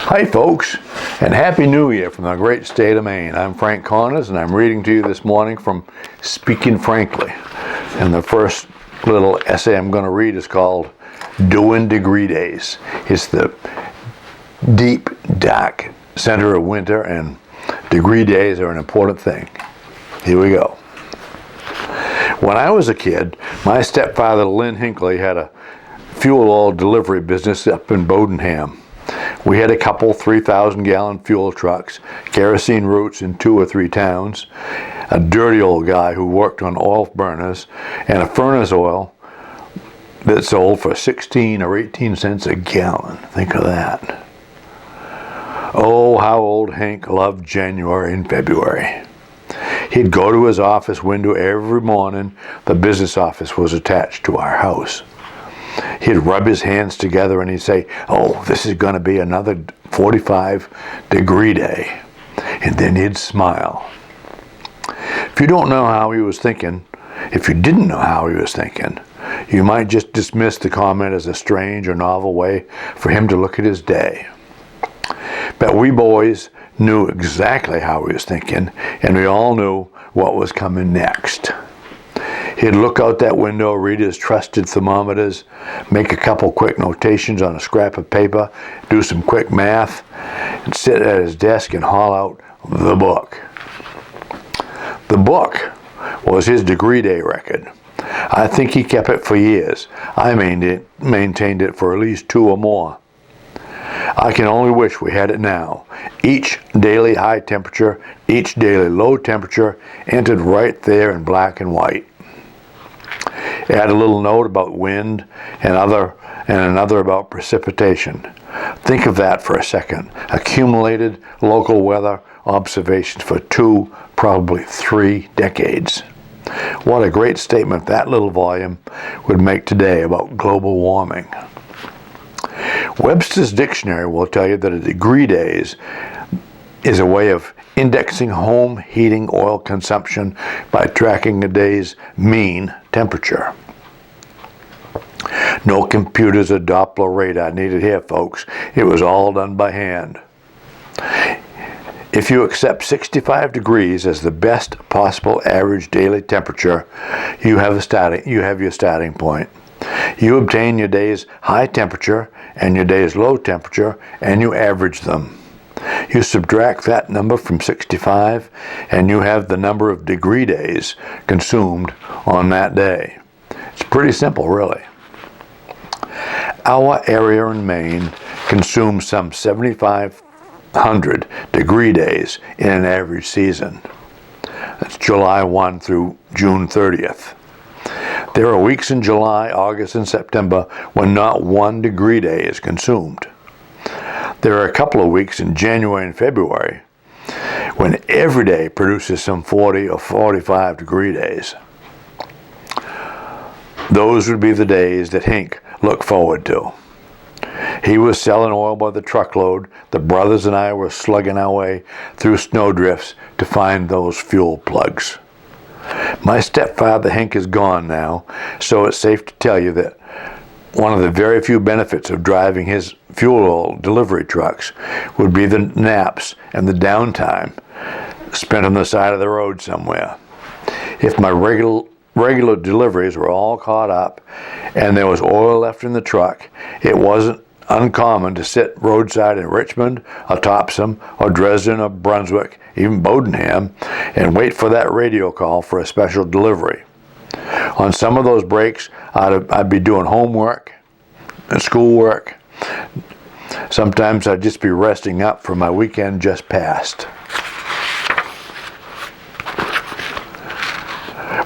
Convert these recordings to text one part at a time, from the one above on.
Hi folks, and Happy New Year from the great state of Maine. I'm Frank Connors, and I'm reading to you this morning from Speaking Frankly. And the first little essay I'm going to read is called Doing Degree Days. It's the deep, dark center of winter, and degree days are an important thing. Here we go. When I was a kid, my stepfather, Lynn Hinckley, had a fuel oil delivery business up in Bodenham. We had a couple 3,000-gallon fuel trucks, kerosene routes in 2 or 3 towns, a dirty old guy who worked on oil burners, and a furnace oil that sold for 16 or 18 cents a gallon. Think of that. Oh, how old Hank loved January and February. He'd go to his office window every morning. The business office was attached to our house. He'd rub his hands together and he'd say, "Oh, this is going to be another 45-degree day." And then he'd smile. If you didn't know how he was thinking, you might just dismiss the comment as a strange or novel way for him to look at his day. But we boys knew exactly how he was thinking, and we all knew what was coming next. He'd look out that window, read his trusted thermometers, make a couple quick notations on a scrap of paper, do some quick math, and sit at his desk and haul out the book. The book was his degree day record. I think he kept it for years. I maintained it for at least 2 or more. I can only wish we had it now. Each daily high temperature, each daily low temperature entered right there in black and white. Add a little note about wind and another about precipitation. Think of that for a second. Accumulated local weather observations for 2, probably 3 decades. What a great statement that little volume would make today about global warming. Webster's Dictionary will tell you that a degree days is a way of indexing home heating oil consumption by tracking a day's mean temperature. No computers or Doppler radar needed here, folks. It was all done by hand. If you accept 65 degrees as the best possible average daily temperature, you have your starting point. You obtain your day's high temperature and your day's low temperature, and you average them. You subtract that number from 65, and you have the number of degree days consumed on that day. It's pretty simple, really. Our area in Maine consumes some 7,500 degree days in an average season. That's July 1 through June 30th. There are weeks in July, August, and September when not 1 degree day is consumed. There are a couple of weeks in January and February when every day produces some 40 or 45 degree days. Those would be the days that Hank looked forward to. He was selling oil by the truckload. The brothers and I were slugging our way through snowdrifts to find those fuel plugs. My stepfather Hank is gone now, so it's safe to tell you that one of the very few benefits of driving his fuel oil delivery trucks would be the naps and the downtime spent on the side of the road somewhere. If my regular deliveries were all caught up and there was oil left in the truck, it wasn't uncommon to sit roadside in Richmond or Topsham or Dresden or Brunswick, even Bodenham, and wait for that radio call for a special delivery. On some of those breaks, I'd be doing homework and schoolwork. Sometimes I'd just be resting up for my weekend just passed.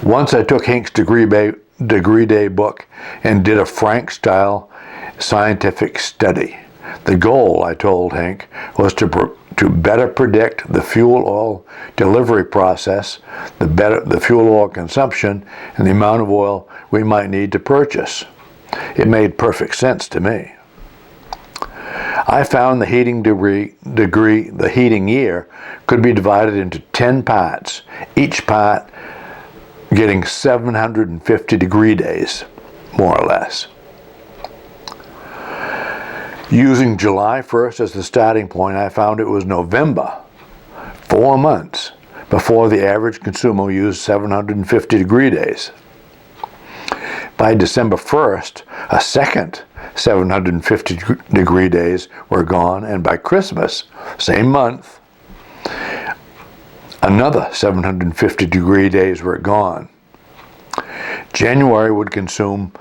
Once I took Hank's degree day book and did a Frank-style scientific study. The goal, I told Hank, was to better predict the fuel oil delivery process, the fuel oil consumption, and the amount of oil we might need to purchase. It made perfect sense to me. I found the heating year could be divided into 10 parts, each part getting 750 degree days, more or less. Using July 1st as the starting point, I found it was November, 4 months, before the average consumer used 750 degree days. By December 1st, a second 750 degree days were gone, and by Christmas, same month, another 750 degree days were gone. January would consume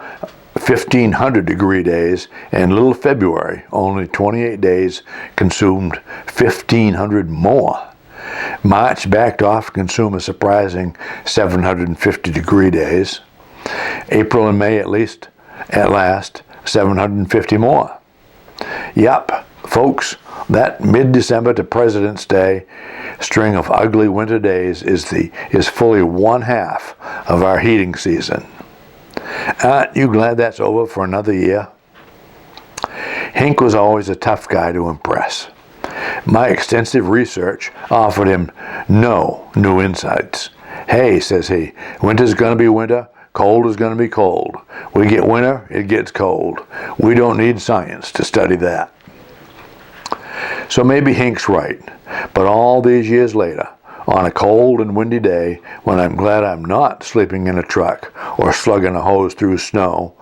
1,500 degree days, and little February, only 28 days, consumed 1,500 more. March backed off to consume a surprising 750 degree days. April and May at last, 750 more. Yup, folks, that mid-December to President's Day string of ugly winter days is fully 1/2 of our heating season. Aren't you glad that's over for another year? Hank was always a tough guy to impress. My extensive research offered him no new insights. Hey, says he, winter's gonna be winter, cold is gonna be cold. We get winter, it gets cold. We don't need science to study that. So maybe Hank's right, but all these years later, on a cold and windy day, when I'm glad I'm not sleeping in a truck or slugging a hose through snow,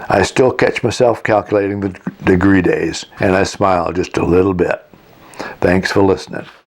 I still catch myself calculating the degree days, and I smile just a little bit. Thanks for listening.